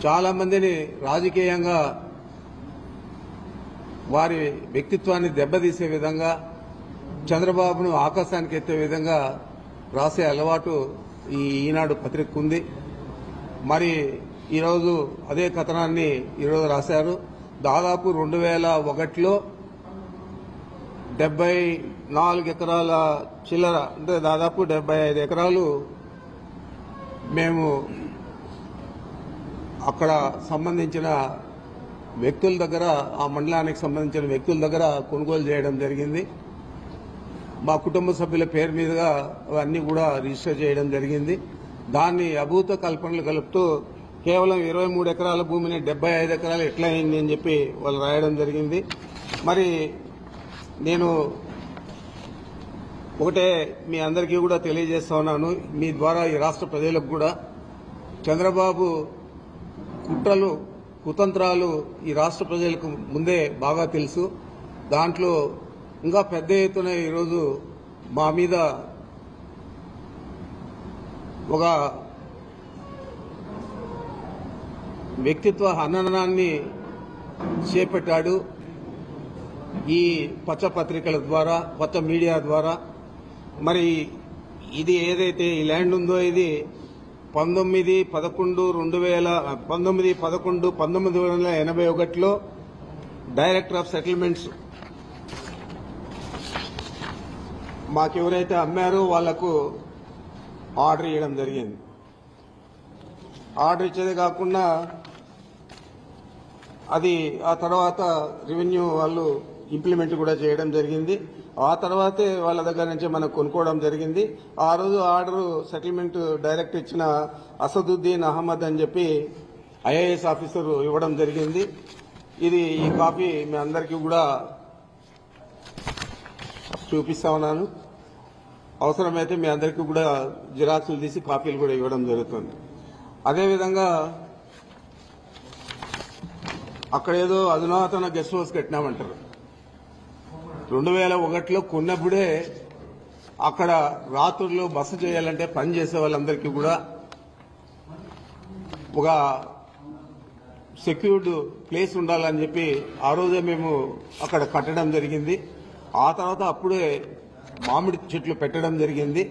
చాలా మందిని రాజకీయంగా వారి వ్యక్తిత్వాన్ని దెబ్బతీసే విధంగా చంద్రబాబును ఆకాశానికి ఎత్తే విధంగా రాసే అలవాటు ఈ ఈనాడు పత్రిక ఉంది. మరి ఈరోజు అదే కథనాన్ని ఈరోజు రాశారు. దాదాపు 2001లో 74 ఎకరాల చిల్లర అంటే దాదాపు 75 ఎకరాలు మేము అక్కడ సంబంధించిన వ్యక్తుల దగ్గర, ఆ మండలానికి సంబంధించిన వ్యక్తుల దగ్గర కొనుగోలు చేయడం జరిగింది. మా కుటుంబ సభ్యుల పేరు మీదుగా అవన్నీ కూడా రిజిస్టర్ చేయడం జరిగింది. దాన్ని అభూత కల్పనలు కలుపుతూ కేవలం 23 ఎకరాల భూమిని 75 ఎకరాలు ఎట్లా అయింది అని చెప్పి వాళ్ళు రాయడం జరిగింది. మరి నేను ఒకటే మీ అందరికీ కూడా తెలియజేస్తా ఉన్నాను, మీ ద్వారా ఈ రాష్ట్ర ప్రజలకు కూడా చంద్రబాబు కుట్రలు కుతంత్రాలు ఈ రాష్ట్ర ప్రజలకు ముందే బాగా తెలుసు. దాంట్లో ఇంకా పెద్ద ఎత్తున ఈరోజు మా మీద ఒక వ్యక్తిత్వ హననాన్ని చేపట్టాడు. ఈ పచ్చ పత్రికల ద్వారా, పచ్చ మీడియా ద్వారా. మరి ఇది ఏదైతే ఈ ల్యాండ్ ఉందో ఇది 1981లో డైరెక్టర్ ఆఫ్ సెటిల్మెంట్స్ మాకెవరైతే అమ్మారో వాళ్లకు ఆర్డర్ ఇవ్వడం జరిగింది. ఆర్డర్ ఇచ్చేదే కాకుండా అది ఆ తర్వాత రెవెన్యూ వాళ్ళు ఇంప్లిమెంట్ కూడా చేయడం జరిగింది. ఆ తర్వాతే వాళ్ళ దగ్గర నుంచి మనం కొనుక్కోవడం జరిగింది. ఆ రోజు ఆర్డర్ సెటిల్మెంట్ డైరెక్ట్ ఇచ్చిన అసదుద్దీన్ అహ్మద్ అని చెప్పి ఐఏఎస్ ఆఫీసర్ ఇవ్వడం జరిగింది. ఇది ఈ కాపీ మీ అందరికీ కూడా చూపిస్తా ఉన్నాను. అవసరమైతే మీ అందరికీ కూడా జిరాక్సులు తీసి కాపీలు కూడా ఇవ్వడం జరుగుతుంది. అదేవిధంగా అక్కడేదో అధునాతన గెస్ట్ హౌస్ కట్టినామంటారు. 2001లో కొన్నప్పుడే అక్కడ రాత్రుల్లో బస చేయాలంటే పని చేసే వాళ్ళందరికీ కూడా ఒక సెక్యూర్డ్ ప్లేస్ ఉండాలని చెప్పి ఆ రోజే మేము అక్కడ కట్టడం జరిగింది. ఆ తర్వాత అప్పుడే మామిడి చెట్లు పెట్టడం జరిగింది.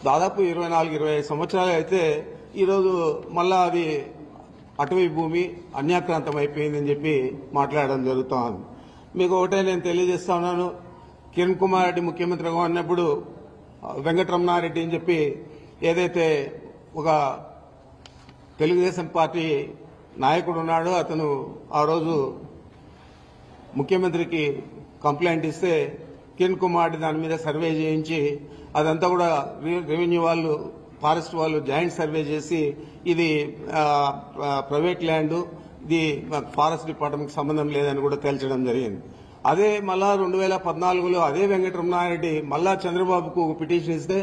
దాదాపు 24-25 సంవత్సరాలు అయితే ఈరోజు మళ్ళా అది అటవీ భూమి అన్యాక్రాంతం అయిపోయిందని చెప్పి మాట్లాడడం జరుగుతోంది. మీకు ఒకటే నేను తెలియజేస్తా ఉన్నాను, కిరణ్ కుమార్ రెడ్డి ముఖ్యమంత్రిగా ఉన్నప్పుడు వెంకటరమణారెడ్డి అని చెప్పి ఏదైతే ఒక తెలుగుదేశం పార్టీ నాయకుడు ఉన్నాడో అతను ఆ రోజు ముఖ్యమంత్రికి కంప్లైంట్ ఇస్తే కిరణ్ కుమార్ రెడ్డి దాని మీద సర్వే చేయించి అదంతా కూడా రెవెన్యూ వాళ్ళు, ఫారెస్ట్ వాళ్ళు జాయింట్ సర్వే చేసి ఇది ప్రైవేట్ ల్యాండ్, ఇది ఫారెస్ట్ డిపార్ట్మెంట్కి సంబంధం లేదని కూడా తేల్చడం జరిగింది. అదే మళ్ళా 2014లో అదే వెంకటరమణారెడ్డి మళ్ళా చంద్రబాబుకు ఒక పిటిషన్ ఇస్తే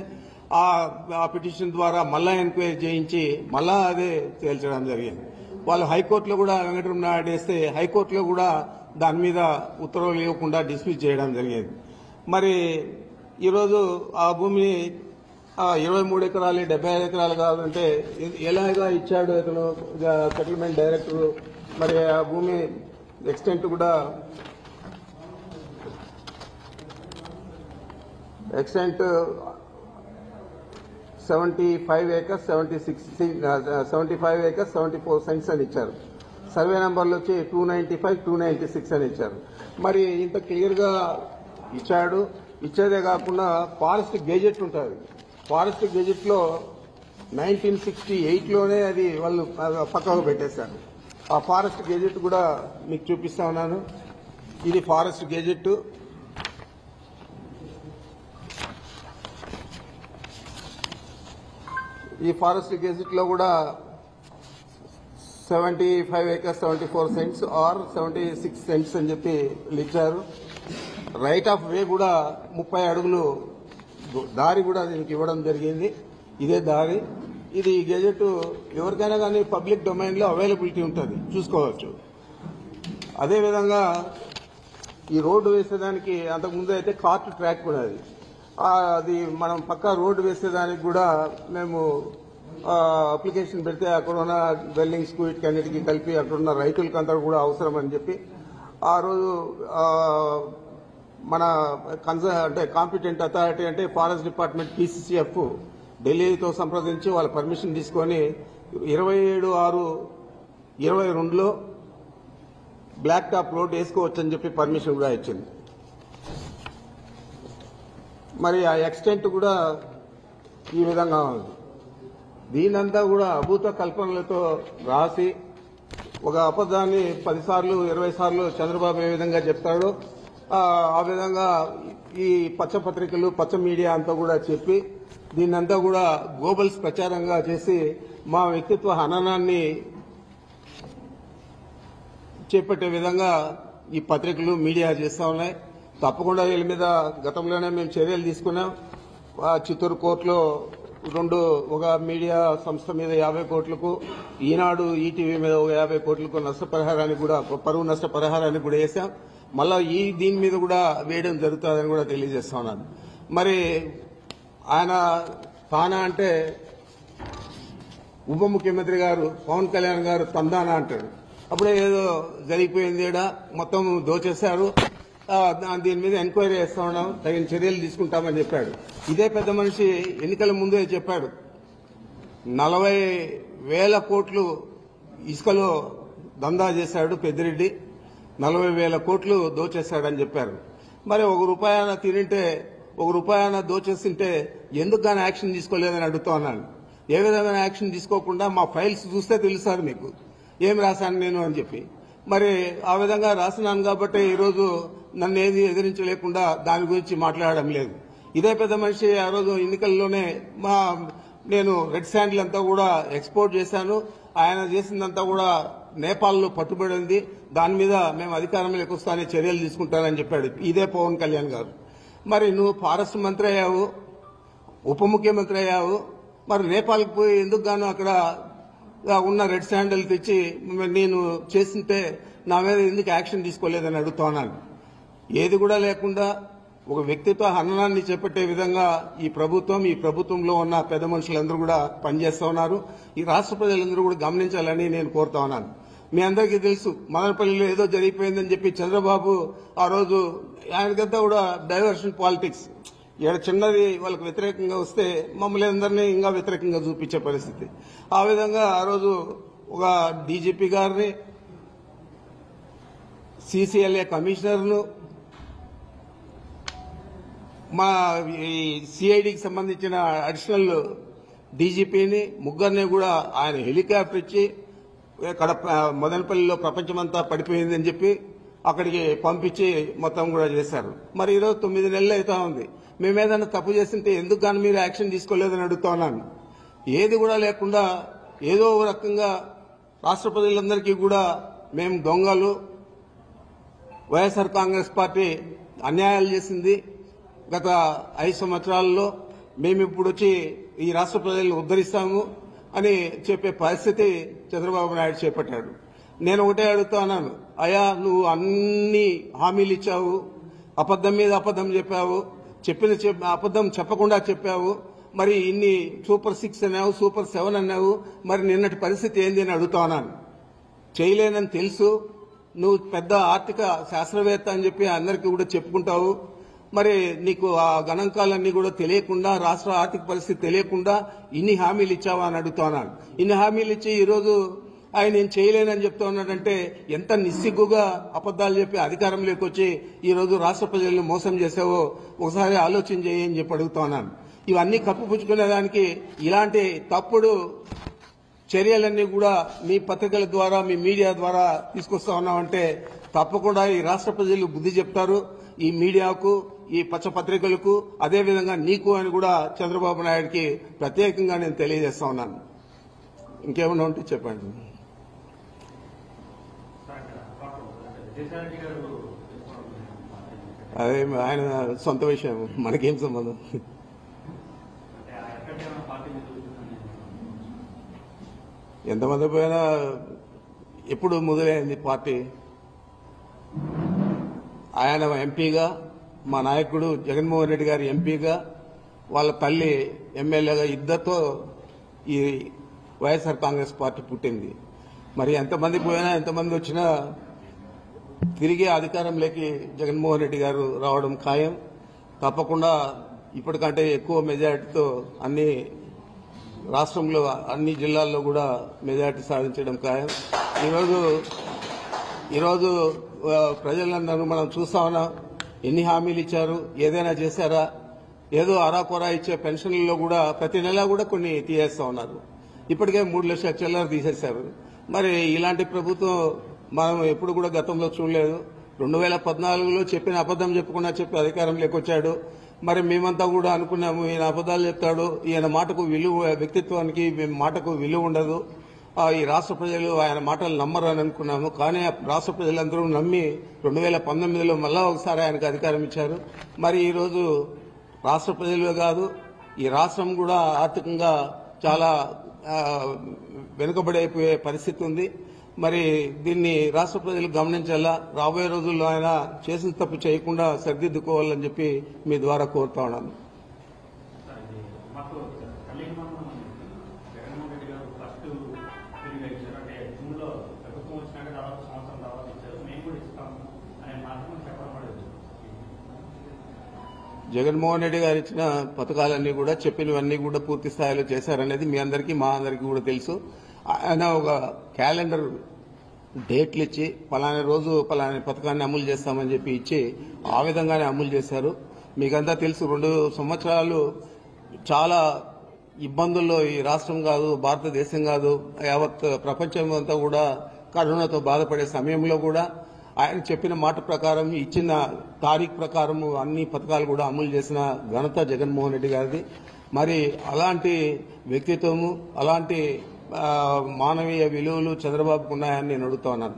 ఆ పిటిషన్ ద్వారా మళ్ళా ఎంక్వైరీ చేయించి మళ్ళా అదే తేల్చడం జరిగింది. వాళ్ళు హైకోర్టులో కూడా వెంకటరమణారెడ్డి వేస్తే హైకోర్టులో కూడా దాని మీద ఉత్తర్వులు ఇవ్వకుండా డిస్మిస్ చేయడం జరిగింది. మరి ఈరోజు ఆ భూమిని 23 ఎకరాలు 75 ఎకరాలు కావాలంటే ఎలాగా ఇచ్చాడు ఇతను సెటిల్మెంట్ డైరెక్టర్. మరి ఆ భూమి ఎక్స్టెంట్ కూడా 75 acres 74 cents అని ఇచ్చారు. సర్వే నంబర్లు వచ్చి 295, 296 అని ఇచ్చారు. మరి ఇంత క్లియర్ గా ఇచ్చాడు. ఇచ్చేదే కాకుండా ఫారెస్ట్ గెజెట్ ఉంటుంది. ఫారెస్ట్ గెజెట్ లో 1968లోనే అది వాళ్ళు పక్కకు పెట్టేశారు. ఆ ఫారెస్ట్ గెజెట్ కూడా మీకు చూపిస్తా ఉన్నాను. ఇది ఫారెస్ట్ గెజెట్. ఈ ఫారెస్ట్ గెజెట్ లో కూడా 75 acres 74 cents ఆర్ 76 cents అని చెప్పి ఇచ్చారు. రైట్ ఆఫ్ వే కూడా 30 అడుగులు దారి కూడా దీనికి ఇవ్వడం జరిగింది. ఇదే దారి. ఇది గెజెట్ ఎవరికైనా కానీ పబ్లిక్ డొమైన్ లో అవైలబిలిటీ ఉంటుంది, చూసుకోవచ్చు. అదేవిధంగా ఈ రోడ్డు వేసేదానికి అంతకుముందు అయితే కార్ట్ ట్రాక్ కూడా అది మనం పక్కా రోడ్డు వేసేదానికి కూడా మేము అప్లికేషన్ పెడితే అక్కడ ఉన్న డ్వెల్లింగ్స్ కు వీటికన్నిటికీ కలిపి అక్కడ ఉన్న రైతులకంతా కూడా అవసరం అని చెప్పి ఆ రోజు మన అంటే కాంపిటెంట్ అథారిటీ అంటే ఫారెస్ట్ డిపార్ట్మెంట్ PCCF ఢిల్లీతో సంప్రదించి వాళ్ళ పర్మిషన్ తీసుకొని 27/6/22లో బ్లాక్ టాప్ రోడ్ వేసుకోవచ్చని చెప్పి పర్మిషన్ కూడా ఇచ్చింది. మరి ఆ ఎక్స్టెంట్ కూడా ఈ విధంగా ఉంది. దీనంతా కూడా అభూత కల్పనలతో రాసి ఒక అబద్దాన్ని 10 సార్లు 20 సార్లు చంద్రబాబు ఏ విధంగా చెప్తాడో ఆ విధంగా ఈ పచ్చ పత్రికలు పచ్చ మీడియా అంతా కూడా చెప్పి దీన్నంతా కూడా గ్లోబల్స్ ప్రచారంగా చేసి మా వ్యక్తిత్వ హననాన్ని చేపట్టే విధంగా ఈ పత్రికలు మీడియా చేస్తా ఉన్నాయి. తప్పకుండా వీళ్ళ మీద గతంలోనే మేము చర్యలు తీసుకున్నాం. చిత్తూరు కోర్టులో ఒక మీడియా సంస్థ మీద 50 కోట్లకు, ఈనాడు ఈటీవీ మీద 50 కోట్లకు నష్టపరిహారాన్ని కూడా పరువు నష్టపరిహారాన్ని కూడా వేశాం. మళ్ళా దీని మీద కూడా వేయడం జరుగుతుందని కూడా తెలియజేస్తా ఉన్నాను. మరి ఆయన తానా అంటే ఉప ముఖ్యమంత్రి గారు పవన్ కళ్యాణ్ గారు తందానా అంటాడు. అప్పుడే ఏదో జరిగిపోయింది, మొత్తం దోచేశారు, దీని మీద ఎంక్వైరీ చేస్తా ఉన్నాం, తగిన చర్యలు తీసుకుంటామని చెప్పాడు. ఇదే పెద్ద మనిషి ఎన్నికల ముందే చెప్పాడు 40,000 కోట్లు ఇసుకలో దందా చేశాడు పెద్దిరెడ్డి, 40,000 కోట్లు దోచేశాడని చెప్పారు. మరి ₹1 తినింటే ₹1 దోచేస్తుంటే ఎందుకు కానీ యాక్షన్ తీసుకోలేదని అడుగుతా ఉన్నాను. ఏ విధమైన యాక్షన్ తీసుకోకుండా మా ఫైల్స్ చూస్తే తెలుస్తారు మీకు ఏం రాశాను నేను అని చెప్పి. మరి ఆ విధంగా రాసినాను కాబట్టి ఈరోజు నన్ను ఏది ఎదిరించలేకుండా దాని గురించి మాట్లాడడం లేదు. ఇదే పెద్ద మనిషి ఆ రోజు ఎన్నికల్లోనే నేను రెడ్ శాండిల్ అంతా కూడా ఎక్స్పోర్ట్ చేశాను, ఆయన చేసిందంతా కూడా నేపాల్లో పట్టుబడింది, దాని మీద మేము అధికారంలోకి వస్తానే చర్యలు తీసుకుంటానని చెప్పాడు ఇదే పవన్ కళ్యాణ్ గారు. మరి నువ్వు ఫారెస్ట్ మంత్రి అయ్యావు, ఉప ముఖ్యమంత్రి అయ్యావు, మరి నేపాల్కి పోయి ఎందుకు గాను అక్కడ ఉన్న రెడ్ శాండిల్ తెచ్చి నేను చేస్తుంటే నా మీద ఎందుకు యాక్షన్ తీసుకోలేదని అడుగుతా ఉన్నాను. ఏది కూడా లేకుండా ఒక వ్యక్తిత్వ హననాన్ని చేపట్టే విధంగా ఈ ప్రభుత్వంలో ఉన్న పెద్ద మనుషులందరూ కూడా పనిచేస్తా ఉన్నారు. ఈ రాష్ట్ర ప్రజలందరూ కూడా గమనించాలని నేను కోరుతా ఉన్నాను. మీ అందరికీ తెలుసు మదనపల్లిలో ఏదో జరిగిపోయిందని చెప్పి చంద్రబాబు ఆ రోజు ఆయనకంతా కూడా డైవర్షన్ పాలిటిక్స్, ఇక్కడ చిన్నది వాళ్ళకు వ్యతిరేకంగా వస్తే మమ్మల్ని అందరినీ ఇంకా వ్యతిరేకంగా చూపించే పరిస్థితి. ఆ విధంగా ఆ రోజు ఒక డీజీపీ గారిని, CCLA కమిషనర్ను, మా సిఐడికి సంబంధించిన అడిషనల్ డీజీపీని ముగ్గురిని కూడా ఆయన హెలికాప్టర్ ఇచ్చి మదనపల్లిలో ప్రపంచమంతా పడిపోయిందని చెప్పి అక్కడికి పంపించి మొత్తం కూడా చేశారు. మరి ఈరోజు 9 నెలలు అవుతా ఉంది. మేమేదైనా తప్పు చేస్తుంటే ఎందుకు కానీ మీరు యాక్షన్ తీసుకోలేదని అడుగుతా ఉన్నాను. ఏది కూడా లేకుండా ఏదో ఒక రకంగా రాష్ట్ర ప్రజలందరికీ కూడా మేము దొంగలు, వైఎస్ఆర్ కాంగ్రెస్ పార్టీ అన్యాయాలు చేసింది గత 5 సంవత్సరాలలో, మేము ఇప్పుడు వచ్చి ఈ రాష్ట్ర ప్రజలను ఉద్ధరిస్తాము అని చెప్పే పరిస్థితి చంద్రబాబు నాయుడు చేపట్టాడు. నేను ఒకటే అడుగుతా ఉన్నాను, అయ్యా నువ్వు అన్ని హామీలు ఇచ్చావు, అబద్దం మీద అబద్దం చెప్పావు, అబద్దం చెప్పకుండా చెప్పావు, మరి ఇన్ని సూపర్ 6 అన్నావు, సూపర్ 7 అన్నావు, మరి నిన్నటి పరిస్థితి ఏంది అని అడుగుతా ఉన్నాను. చేయలేనని తెలుసు, నువ్వు పెద్ద ఆర్థిక శాస్త్రవేత్త అని చెప్పి అందరికీ కూడా చెప్పుకుంటావు, మరి నీకు ఆ గణాంకాలన్నీ కూడా తెలియకుండా, రాష్ట్ర ఆర్థిక పరిస్థితి తెలియకుండా ఇన్ని హామీలు ఇచ్చావా అని అడుగుతా ఉన్నాను. ఇన్ని హామీలు ఇచ్చి ఈరోజు ఆయన నేను చేయలేనని చెప్తా ఉన్నాడంటే ఎంత నిస్సిగ్గుగా అబద్దాలు చెప్పి అధికారంలోకి వచ్చి ఈరోజు రాష్ట్ర ప్రజలను మోసం చేసావో ఒకసారి ఆలోచన చేయని చెప్పి అడుగుతా ఉన్నాను. ఇవన్నీ కప్పుపుచ్చుకునేదానికి ఇలాంటి తప్పుడు చర్యలన్నీ కూడా మీ పత్రికల ద్వారా, మీ మీడియా ద్వారా తీసుకొస్తా ఉన్నామంటే తప్పకుండా ఈ రాష్ట్ర ప్రజలు బుద్ధి చెప్తారు. ఈ మీడియాకు, ఈ పచ్చ పత్రికలకు, అదేవిధంగా నీకు అని కూడా చంద్రబాబు నాయుడికి ప్రత్యేకంగా నేను తెలియజేస్తా ఉన్నాను. ఇంకేమన్నా ఉంటే చెప్పండి. అదే ఆయన సొంత విషయం, మనకేం సంబంధం. ఎంతమంది పోయినా ఎప్పుడు మొదలైంది పార్టీ. ఆయన ఎంపీగా, మా నాయకుడు జగన్మోహన్ రెడ్డి గారి ఎంపీగా, వాళ్ళ తల్లి ఎమ్మెల్యేగా ఇద్దరితో ఈ వైఎస్ఆర్ కాంగ్రెస్ పార్టీ పుట్టింది. మరి ఎంతమంది పోయినా ఎంతమంది వచ్చినా తిరిగి అధికారంలోకి జగన్మోహన్ రెడ్డి గారు రావడం ఖాయం. తప్పకుండా ఇప్పటికంటే ఎక్కువ మెజారిటీతో అన్ని రాష్ట్రంలో అన్ని జిల్లాల్లో కూడా మెజారిటీ సాధించడం ఖాయం. ఈరోజు ప్రజలందరూ మనం చూస్తా ఉన్నాం. ఎన్ని హామీలు ఇచ్చారు, ఏదైనా చేశారా? ఏదో అరాకొరా ఇచ్చే పెన్షన్లలో కూడా ప్రతి నెల కూడా కొన్ని తీసేస్తా ఉన్నారు. ఇప్పటికే 3 లక్షల చిల్లర తీసేశారు. మరి ఇలాంటి ప్రభుత్వం మనం ఎప్పుడు కూడా గతంలో చూడలేదు. 2014లో చెప్పిన అబద్దం చెప్పి అధికారంలోకి వచ్చాడు. మరి మేమంతా కూడా అనుకున్నాము ఈయన అబద్దాలు చెప్తాడు, ఈయన మాటకు విలువ, వ్యక్తిత్వానికి మాటకు విలువ ఉండదు, ఈ రాష్ట్ర ప్రజలు ఆయన మాటలు నమ్మరు అని అనుకున్నాము. కానీ రాష్ట్ర ప్రజలందరూ నమ్మి 2019లో మళ్ళా ఒకసారి ఆయనకు అధికారం ఇచ్చారు. మరి ఈరోజు రాష్ట్ర ప్రజలే కాదు, ఈ రాష్ట్రం కూడా ఆర్థికంగా చాలా వెనుకబడైపోయే పరిస్థితి ఉంది. మరి దీన్ని రాష్ట్ర ప్రజలు గమనించాలా. రాబోయే రోజుల్లో ఆయన చేసిన తప్పు చేయకుండా సరిదిద్దుకోవాలని చెప్పి మీ ద్వారా కోరుతా ఉన్నాను. జగన్మోహన్ రెడ్డి గారు ఇచ్చిన పథకాలన్నీ కూడా చెప్పినవన్నీ కూడా పూర్తి స్థాయిలో చేశారనేది మీ అందరికీ మా అందరికీ కూడా తెలుసు. ఆయన ఒక క్యాలెండర్ డేట్లు ఇచ్చి పలానా రోజు పలానా పథకాన్ని అమలు చేస్తామని చెప్పి ఇచ్చి ఆ విధంగానే అమలు చేశారు. మీకంతా తెలుసు 2 సంవత్సరాలు చాలా ఇబ్బందుల్లో ఈ రాష్ట్రం కాదు, భారతదేశం కాదు, యావత్ ప్రపంచం అంతా కూడా కరోనాతో బాధపడే సమయంలో కూడా ఆయన చెప్పిన మాట ప్రకారం, ఇచ్చిన తారీఖు ప్రకారం అన్ని పథకాలు కూడా అమలు చేసిన ఘనత జగన్మోహన్ రెడ్డి గారిది. మరి అలాంటి వ్యక్తిత్వము, అలాంటి మానవీయ విలువలు చంద్రబాబుకు ఉన్నాయని నేను అడుగుతా ఉన్నాను.